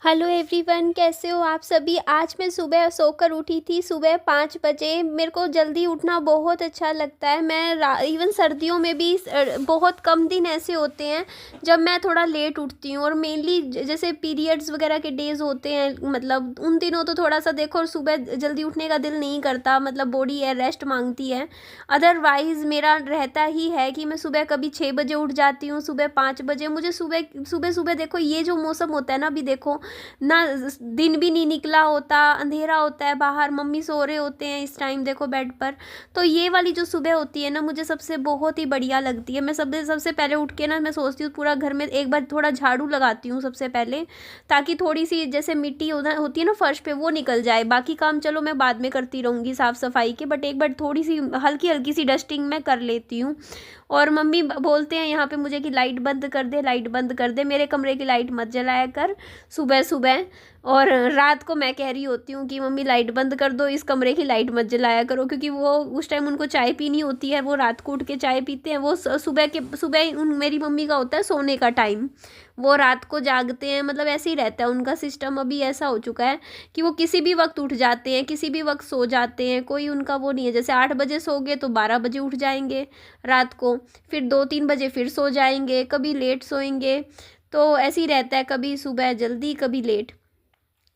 Hello everyone, कैसे हो आप सभी। आज मैं सुबह सोकर उठी थी, सुबह 5 बजे। मेरे को जल्दी उठना बहुत अच्छा लगता है। मैं इवन सर्दियों में भी बहुत कम दिन ऐसे होते हैं जब मैं थोड़ा लेट उठती हूँ, और मेनली जैसे पीरियड्स वगैरह के डेज होते हैं, मतलब उन दिनों तो थोड़ा सा देखो सुबह जल्दी उठने का दिल नहीं करता, मतलब बॉडी है रेस्ट मांगती है। अदरवाइज़ मेरा रहता ही है कि मैं सुबह कभी 6 बजे उठ जाती हूँ, सुबह 5 बजे। मुझे सुबह सुबह सुबह देखो ये जो मौसम होता है ना, अभी देखो ना, दिन भी नहीं निकला होता, अंधेरा होता है बाहर, मम्मी सो रहे होते हैं इस टाइम देखो बेड पर। तो ये वाली जो सुबह होती है ना, मुझे सबसे बहुत ही बढ़िया लगती है। मैं सबसे सबसे पहले उठ के ना, मैं सोचती हूँ पूरा घर में एक बार थोड़ा झाड़ू लगाती हूँ सबसे पहले, ताकि थोड़ी सी जैसे मिट्टी होती है ना फर्श पे, वो निकल जाए। बाकी काम चलो मैं बाद में करती रहूँगी साफ़ सफाई के, बट एक बार थोड़ी सी हल्की हल्की सी डस्टिंग मैं कर लेती हूँ। और मम्मी बोलते हैं यहाँ पे मुझे कि लाइट बंद कर दे, लाइट बंद कर दे, मेरे कमरे की लाइट मत जलाया कर सुबह सुबह। और रात को मैं कह रही होती हूँ कि मम्मी लाइट बंद कर दो, इस कमरे की लाइट मत जलाया करो, क्योंकि वो उस टाइम उनको चाय पीनी होती है, वो रात को उठ के चाय पीते हैं। वो सुबह उन मेरी मम्मी का होता है सोने का टाइम, वो रात को जागते हैं, मतलब ऐसे ही रहता है उनका सिस्टम। अभी ऐसा हो चुका है कि वो किसी भी वक्त उठ जाते हैं, किसी भी वक्त सो जाते हैं, कोई उनका वो नहीं है। जैसे 8 बजे सो गए तो 12 बजे उठ जाएंगे रात को, फिर 2-3 बजे फिर सो जाएंगे, कभी लेट सोएंगे। तो ऐसे ही रहता है, कभी सुबह जल्दी कभी लेट।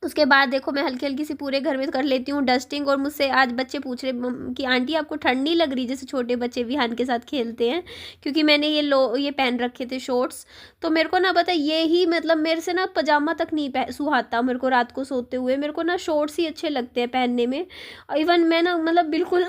उसके बाद देखो मैं हल्की हल्की सी पूरे घर में कर लेती हूँ डस्टिंग। और मुझसे आज बच्चे पूछ रहे कि आंटी आपको ठंड नहीं लग रही, जैसे छोटे बच्चे विहान के साथ खेलते हैं, क्योंकि मैंने ये पहन रखे थे शॉर्ट्स। तो मेरे को ना पता ये ही, मतलब मेरे से ना पजामा तक नहीं सुहाता मेरे को रात को सोते हुए, मेरे को ना शॉर्ट्स ही अच्छे लगते हैं पहनने में। इवन मैं ना मतलब बिल्कुल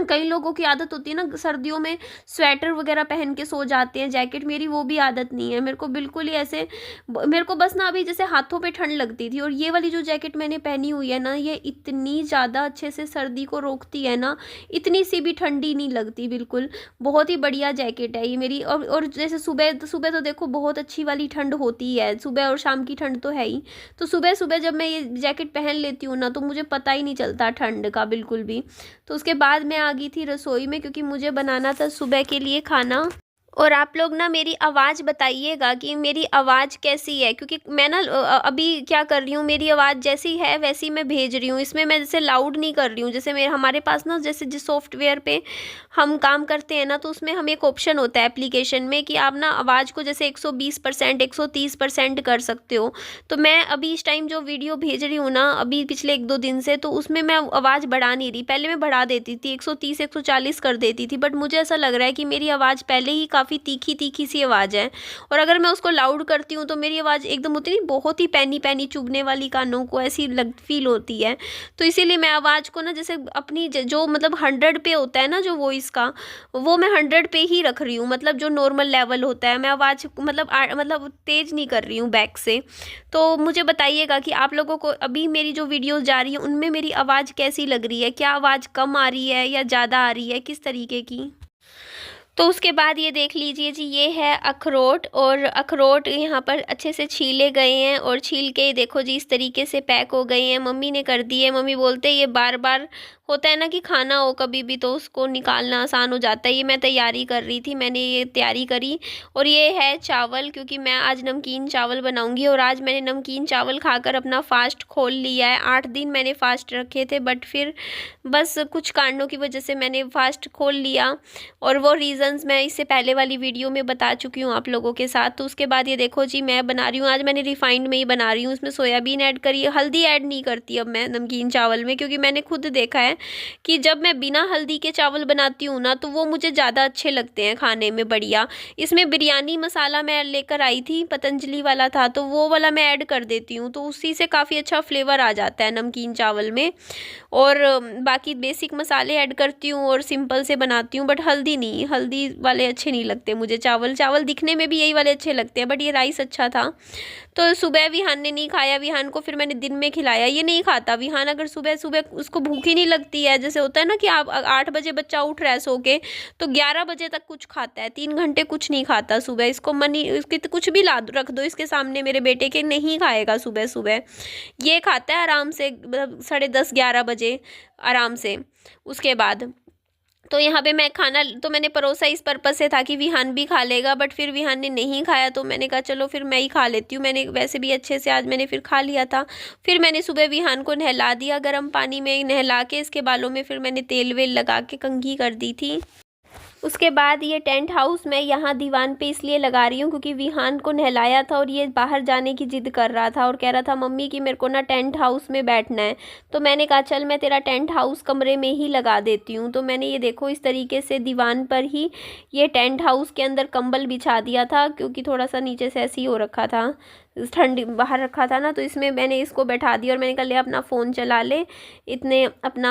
कई लोगों की आदत होती है ना सर्दियों में स्वेटर वगैरह पहन के सो जाते हैं, जैकेट, मेरी वो भी आदत नहीं है। मेरे को बिल्कुल ही ऐसे, मेरे को बस ना अभी जैसे हाथों पे ठंड लगती थी, और ये वाली जो जैकेट मैंने पहनी हुई है ना, ये इतनी ज़्यादा अच्छे से सर्दी को रोकती है ना, इतनी सी भी ठंडी नहीं लगती बिल्कुल। बहुत ही बढ़िया जैकेट है ये मेरी। और जैसे सुबह सुबह तो देखो बहुत अच्छी वाली ठंड होती है, सुबह और शाम की ठंड तो है ही। तो सुबह सुबह जब मैं ये जैकेट पहन लेती हूँ ना, तो मुझे पता ही नहीं चलता ठंड का बिल्कुल भी। तो उसके बाद मैं आ गई थी रसोई में, क्योंकि मुझे बनाना था सुबह के लिए खाना। और आप लोग ना मेरी आवाज़ बताइएगा कि मेरी आवाज़ कैसी है, क्योंकि मैं ना अभी क्या कर रही हूँ, मेरी आवाज़ जैसी है वैसी मैं भेज रही हूँ। इसमें मैं जैसे लाउड नहीं कर रही हूँ। जैसे मेरे हमारे पास ना, जैसे जिस सॉफ्टवेयर पे हम काम करते हैं ना, तो उसमें हम एक ऑप्शन होता है एप्लीकेशन में कि आप ना आवाज़ को जैसे 120% 130% कर सकते हो। तो मैं अभी इस टाइम जो वीडियो भेज रही हूँ ना, अभी पिछले 1-2 दिन से, तो उसमें मैं आवाज़ बढ़ा नहीं रही। पहले मैं बढ़ा देती थी, 130 140 कर देती थी, बट मुझे ऐसा लग रहा है कि मेरी आवाज़ पहले ही काफ़ी तीखी तीखी सी आवाज़ है। और अगर मैं उसको लाउड करती हूँ तो मेरी आवाज़ एकदम होती नहीं, बहुत ही पैनी पैनी चुभने वाली, कानों को ऐसी फील होती है। तो इसीलिए मैं आवाज़ को ना जैसे अपनी जो मतलब 100 पे होता है ना जो वॉइस का, वो मैं 100 पे ही रख रही हूँ, मतलब जो नॉर्मल लेवल होता है। मैं आवाज़ मतलब तेज़ नहीं कर रही हूँ बैक से। तो मुझे बताइएगा कि आप लोगों को अभी मेरी जो वीडियोस जा रही हैं उनमें मेरी आवाज़ कैसी लग रही है, क्या आवाज़ कम आ रही है या ज़्यादा आ रही है, किस तरीके की। तो उसके बाद ये देख लीजिए जी, ये है अखरोट। और अखरोट यहाँ पर अच्छे से छीले गए हैं, और छील के देखो जी इस तरीके से पैक हो गए हैं। मम्मी ने कर दिए। मम्मी बोलते हैं ये बार बार होता है ना कि खाना हो कभी भी तो उसको निकालना आसान हो जाता है। ये मैं तैयारी कर रही थी, मैंने ये तैयारी करी। और ये है चावल, क्योंकि मैं आज नमकीन चावल बनाऊंगी। और आज मैंने नमकीन चावल खाकर अपना फ़ास्ट खोल लिया है। 8 दिन मैंने फ़ास्ट रखे थे, बट फिर बस कुछ कारणों की वजह से मैंने फ़ास्ट खोल लिया, और वो रीज़न्स मैं इससे पहले वाली वीडियो में बता चुकी हूँ आप लोगों के साथ। तो उसके बाद ये देखो जी मैं बना रही हूँ, आज मैंने रिफाइंड में ही बना रही हूँ। इसमें सोयाबीन ऐड करी है, हल्दी ऐड नहीं करती अब मैं नमकीन चावल में, क्योंकि मैंने खुद देखा है कि जब मैं बिना हल्दी के चावल बनाती हूँ ना, तो वो मुझे ज़्यादा अच्छे लगते हैं खाने में, बढ़िया। इसमें बिरयानी मसाला मैं लेकर आई थी, पतंजलि वाला था, तो वो वाला मैं ऐड कर देती हूँ, तो उसी से काफ़ी अच्छा फ्लेवर आ जाता है नमकीन चावल में। और बाकी बेसिक मसाले ऐड करती हूँ और सिंपल से बनाती हूँ, बट हल्दी नहीं, हल्दी वाले अच्छे नहीं लगते मुझे। चावल चावल दिखने में भी यही वाले अच्छे लगते हैं, बट ये राइस अच्छा था। तो सुबह विहान ने नहीं खाया, विहान को फिर मैंने दिन में खिलाया। ये नहीं खाता विहान, अगर सुबह सुबह उसको भूख ही नहीं लगती है, जैसे होता है ना कि आप 8 बजे बच्चा उठ रहा है सो के, तो 11 बजे तक कुछ खाता है, 3 घंटे कुछ नहीं खाता सुबह। इसको मनी इसके कुछ भी ला रख दो इसके सामने मेरे बेटे के, नहीं खाएगा सुबह सुबह। ये खाता है आराम से, मतलब 10:30 11 बजे आराम से। उसके बाद तो यहाँ पे मैं खाना तो मैंने परोसा इस पर्पज़ से था कि विहान भी खा लेगा, बट फिर विहान ने नहीं खाया तो मैंने कहा चलो फिर मैं ही खा लेती हूँ। मैंने वैसे भी अच्छे से आज मैंने फिर खा लिया था। फिर मैंने सुबह विहान को नहला दिया गर्म पानी में, नहला के इसके बालों में फिर मैंने तेल वेल लगा के कंघी कर दी थी। उसके बाद ये टेंट हाउस मैं यहाँ दीवान पे इसलिए लगा रही हूँ क्योंकि विहान को नहलाया था और ये बाहर जाने की ज़िद कर रहा था और कह रहा था मम्मी कि मेरे को ना टेंट हाउस में बैठना है। तो मैंने कहा चल मैं तेरा टेंट हाउस कमरे में ही लगा देती हूँ। तो मैंने ये देखो इस तरीके से दीवान पर ही ये टेंट हाउस के अंदर कंबल बिछा दिया था, क्योंकि थोड़ा सा नीचे से ऐसे ही हो रखा था, ठंडी बाहर रखा था ना, तो इसमें मैंने इसको बैठा दिया और मैंने कहा ले अपना फ़ोन चला ले, इतने अपना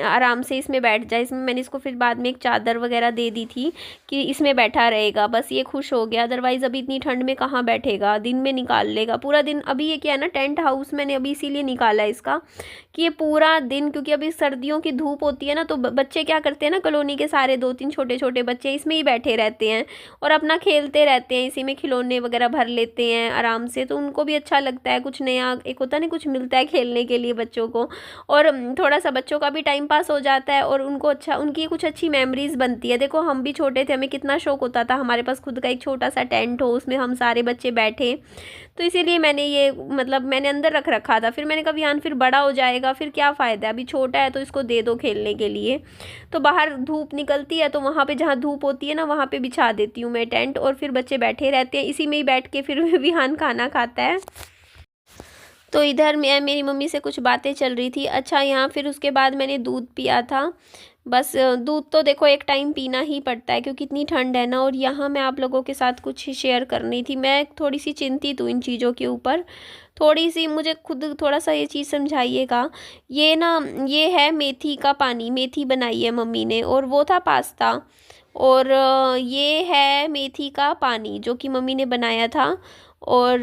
आराम से इसमें बैठ जाए। इसमें मैंने इसको फिर बाद में एक चादर वगैरह दे दी थी कि इसमें बैठा रहेगा, बस ये खुश हो गया। अदरवाइज़ अभी इतनी ठंड में कहाँ बैठेगा, दिन में निकाल लेगा पूरा दिन। अभी ये क्या है ना, टेंट हाउस मैंने अभी इसीलिए निकाला है इसका कि ये पूरा दिन, क्योंकि अभी सर्दियों की धूप होती है ना, तो बच्चे क्या करते हैं ना, कॉलोनी के सारे 2-3 छोटे छोटे बच्चे इसमें ही बैठे रहते हैं और अपना खेलते रहते हैं, इसी में खिलौने वगैरह भर लेते हैं आराम से। तो उनको भी अच्छा लगता है, कुछ नया एक होता है ना, कुछ मिलता है खेलने के लिए बच्चों को, और थोड़ा सा बच्चों का भी टाइम पास हो जाता है और उनको अच्छा, उनकी कुछ अच्छी मेमोरीज बनती है। देखो हम भी छोटे थे, हमें कितना शौक होता था हमारे पास खुद का एक छोटा सा टेंट हो, उसमें हम सारे बच्चे बैठे। तो इसीलिए मैंने ये मतलब मैंने अंदर रख रखा था। फिर मैंने कहा यान फिर बड़ा हो जाएगा, फिर क्या फ़ायदा है, अभी छोटा है तो इसको दे दो खेलने के लिए। तो बाहर धूप निकलती है तो वहाँ पे जहाँ धूप होती है ना, वहाँ पे बिछा देती हूँ मैं टेंट, और फिर बच्चे बैठे रहते हैं इसी में ही बैठ के, फिर विहान खाना खाता है। तो इधर मैं मेरी मम्मी से कुछ बातें चल रही थी। अच्छा, यहाँ फिर उसके बाद मैंने दूध पिया था। बस दूध तो देखो एक टाइम पीना ही पड़ता है क्योंकि इतनी ठंड है ना। और यहाँ मैं आप लोगों के साथ कुछ शेयर करनी थी, मैं थोड़ी सी चिंतित हूँ इन चीज़ों के ऊपर, थोड़ी सी मुझे खुद थोड़ा सा ये चीज़ समझाइएगा। ये ना, ये है मेथी का पानी, मेथी बनाई है मम्मी ने, और वो था पास्ता। और ये है मेथी का पानी जो कि मम्मी ने बनाया था। और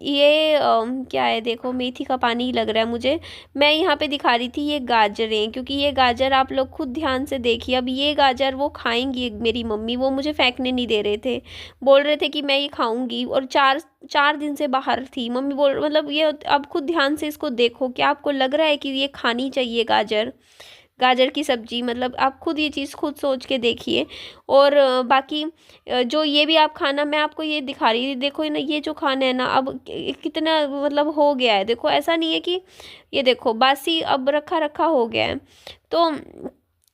ये क्या है, देखो मेथी का पानी ही लग रहा है मुझे। मैं यहाँ पे दिखा रही थी ये गाजरें, क्योंकि ये गाजर आप लोग खुद ध्यान से देखिए। अब ये गाजर वो खाएंगी मेरी मम्मी, वो मुझे फेंकने नहीं दे रहे थे, बोल रहे थे कि मैं ये खाऊंगी। और 4 दिन से बाहर थी मम्मी, बोल मतलब ये अब खुद ध्यान से इसको देखो, क्या आपको लग रहा है कि ये खानी चाहिए गाजर, गाजर की सब्ज़ी? मतलब आप खुद ये चीज़ खुद सोच के देखिए। और बाकी जो ये भी आप खाना, मैं आपको ये दिखा रही थी, देखो ना ये जो खाना है ना, अब कितना मतलब हो गया है। देखो ऐसा नहीं है कि ये देखो बासी, अब रखा रखा हो गया है। तो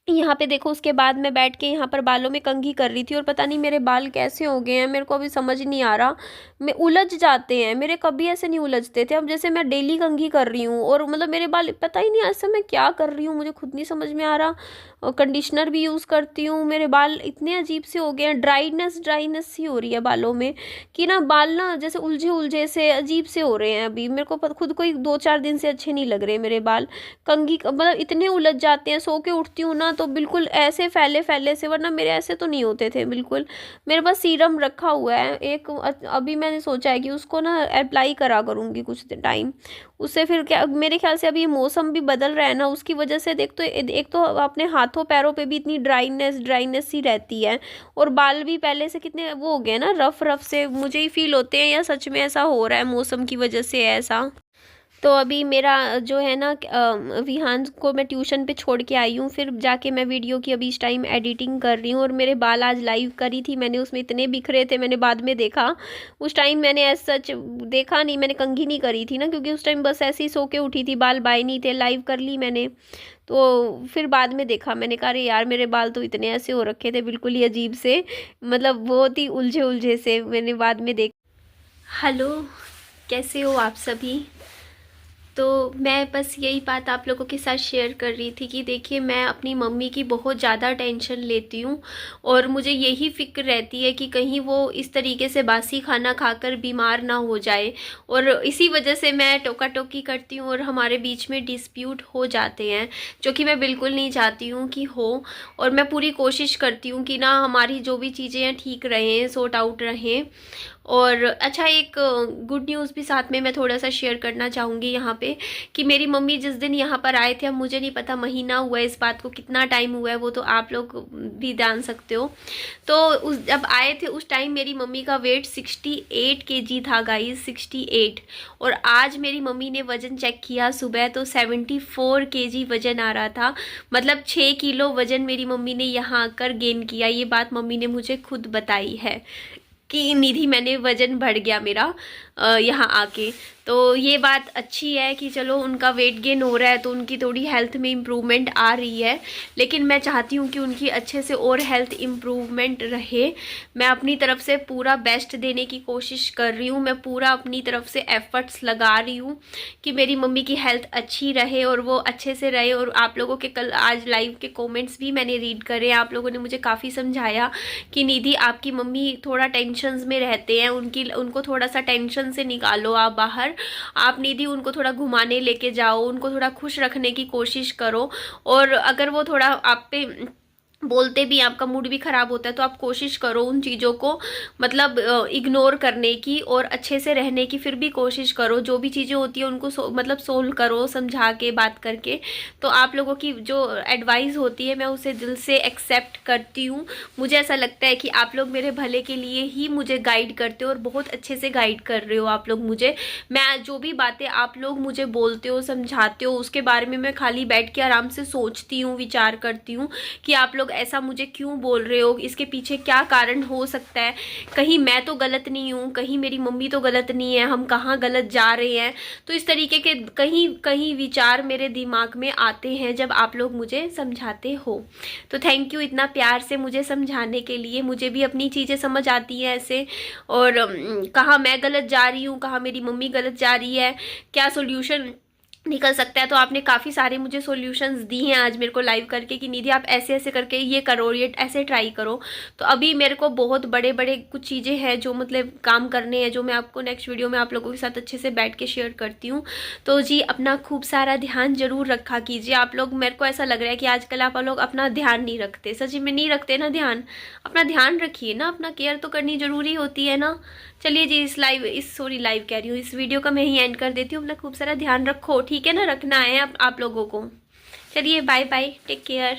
यहाँ पे देखो, उसके बाद मैं बैठ के यहाँ पर बालों में कंघी कर रही थी, और पता नहीं मेरे बाल कैसे हो गए हैं, मेरे को अभी समझ नहीं आ रहा। मैं उलझ जाते हैं मेरे, कभी ऐसे नहीं उलझते थे। अब जैसे मैं डेली कंघी कर रही हूँ और मतलब मेरे बाल पता ही नहीं ऐसे मैं क्या कर रही हूँ, मुझे खुद नहीं समझ में आ रहा। और कंडीशनर भी यूज़ करती हूँ, मेरे बाल इतने अजीब से हो गए हैं, ड्राइनेस ड्राइनेस सी हो रही है बालों में, कि ना बाल ना जैसे उलझे उलझे से अजीब से हो रहे हैं। अभी मेरे को खुद को ही 2-4 दिन से अच्छे नहीं लग रहे मेरे बाल। कंघी मतलब इतने उलझ जाते हैं, सो के उठती हूँ ना तो बिल्कुल ऐसे फैले फैले से, वरना मेरे ऐसे तो नहीं होते थे बिल्कुल। मेरे पास सीरम रखा हुआ है एक, अभी मैंने सोचा है कि उसको ना अप्लाई करा करूँगी कुछ टाइम, उससे फिर क्या, मेरे ख्याल से अभी ये मौसम भी बदल रहा है ना, उसकी वजह से देख तो एक तो अपने हाथों पैरों पे भी इतनी ड्राइनेस सी रहती है, और बाल भी पहले से कितने वो हो गए ना, रफ रफ से मुझे ही फील होते हैं, या सच में ऐसा हो रहा है मौसम की वजह से ऐसा। तो अभी मेरा जो है ना, विहान को मैं ट्यूशन पे छोड़ के आई हूँ, फिर जाके मैं वीडियो की अभी इस टाइम एडिटिंग कर रही हूँ। और मेरे बाल आज लाइव करी थी मैंने, उसमें इतने बिखरे थे, मैंने बाद में देखा, उस टाइम मैंने ऐसा सच देखा नहीं, मैंने कंघी नहीं करी थी ना, क्योंकि उस टाइम बस ऐसे ही सो के उठी थी, बाल बाय नहीं थे, लाइव कर ली मैंने। तो फिर बाद में देखा, मैंने कहा अरे यार मेरे बाल तो इतने ऐसे हो रखे थे बिल्कुल ही अजीब से, मतलब बहुत ही उलझे उलझे से, मैंने बाद में देख। हेलो, कैसे हो आप सभी? तो मैं बस यही बात आप लोगों के साथ शेयर कर रही थी कि देखिए, मैं अपनी मम्मी की बहुत ज़्यादा टेंशन लेती हूँ, और मुझे यही फ़िक्र रहती है कि कहीं वो इस तरीके से बासी खाना खाकर बीमार ना हो जाए, और इसी वजह से मैं टोका टोकी करती हूँ और हमारे बीच में डिस्प्यूट हो जाते हैं, जो कि मैं बिल्कुल नहीं चाहती हूँ कि हो। और मैं पूरी कोशिश करती हूँ कि ना हमारी जो भी चीज़ें हैं ठीक रहें, सॉर्ट आउट रहें। और अच्छा, एक गुड न्यूज़ भी साथ में मैं थोड़ा सा शेयर करना चाहूँगी यहाँ पे, कि मेरी मम्मी जिस दिन यहाँ पर आए थे, अब मुझे नहीं पता महीना हुआ है इस बात को, कितना टाइम हुआ है वो तो आप लोग भी जान सकते हो। तो उस जब आए थे उस टाइम मेरी मम्मी का वेट 68 केजी था गाइस, 68। और आज मेरी मम्मी ने वज़न चेक किया सुबह तो 74 केजी वज़न आ रहा था। मतलब 6 किलो वज़न मेरी मम्मी ने यहाँ आकर गेन किया। ये बात मम्मी ने मुझे खुद बताई है कि निधि मैंने वज़न बढ़ गया मेरा यहाँ आके। तो ये बात अच्छी है कि चलो उनका वेट गेन हो रहा है तो उनकी थोड़ी हेल्थ में इम्प्रूवमेंट आ रही है, लेकिन मैं चाहती हूँ कि उनकी अच्छे से और हेल्थ इम्प्रूवमेंट रहे। मैं अपनी तरफ से पूरा बेस्ट देने की कोशिश कर रही हूँ, मैं पूरा अपनी तरफ से एफर्ट्स लगा रही हूँ कि मेरी मम्मी की हेल्थ अच्छी रहे और वो अच्छे से रहे। और आप लोगों के कल आज लाइव के कॉमेंट्स भी मैंने रीड करे, आप लोगों ने मुझे काफ़ी समझाया कि निधि आपकी मम्मी थोड़ा टेंशन्स में रहते हैं, उनको थोड़ा सा टेंशन से निकालो आप बाहर। आप निधि उनको थोड़ा घुमाने लेके जाओ, उनको थोड़ा खुश रखने की कोशिश करो। और अगर वो थोड़ा आप पे बोलते भी, आपका मूड भी ख़राब होता है, तो आप कोशिश करो उन चीज़ों को मतलब इग्नोर करने की और अच्छे से रहने की फिर भी कोशिश करो। जो भी चीज़ें होती है उनको मतलब सोल्व करो समझा के, बात करके। तो आप लोगों की जो एडवाइस होती है मैं उसे दिल से एक्सेप्ट करती हूँ। मुझे ऐसा लगता है कि आप लोग मेरे भले के लिए ही मुझे गाइड करते हो और बहुत अच्छे से गाइड कर रहे हो आप लोग मुझे। मैं जो भी बातें आप लोग मुझे बोलते हो, समझाते हो, उसके बारे में मैं खाली बैठ के आराम से सोचती हूँ, विचार करती हूँ कि आप लोग ऐसा मुझे क्यों बोल रहे हो, इसके पीछे क्या कारण हो सकता है, कहीं मैं तो गलत नहीं हूँ, कहीं मेरी मम्मी तो गलत नहीं है, हम कहाँ गलत जा रहे हैं। तो इस तरीके के कहीं कहीं विचार मेरे दिमाग में आते हैं जब आप लोग मुझे समझाते हो। तो थैंक यू इतना प्यार से मुझे समझाने के लिए। मुझे भी अपनी चीज़ें समझ आती हैं ऐसे, और कहाँ मैं गलत जा रही हूँ, कहाँ मेरी मम्मी गलत जा रही है, क्या सोल्यूशन निकल सकता है। तो आपने काफ़ी सारे मुझे सॉल्यूशंस दी हैं आज मेरे को लाइव करके कि निधि आप ऐसे ऐसे करके ये करो, ये ऐसे ट्राई करो। तो अभी मेरे को बहुत बड़े बड़े कुछ चीज़ें हैं जो मतलब काम करने हैं, जो मैं आपको नेक्स्ट वीडियो में आप लोगों के साथ अच्छे से बैठ के शेयर करती हूँ। तो जी अपना खूब सारा ध्यान जरूर रखा कीजिए आप लोग। मेरे को ऐसा लग रहा है कि आजकल आप लोग अपना ध्यान नहीं रखते, सच में नहीं रखते ना ध्यान। अपना ध्यान रखिए ना, अपना केयर तो करनी ज़रूरी होती है ना। चलिए जी लाइव कह रही हूँ, इस वीडियो का मैं ही एंड कर देती हूँ। अपना खूब सारा ध्यान रखो, ठीक है ना, रखना है आप लोगों को। चलिए बाय बाय, टेक केयर।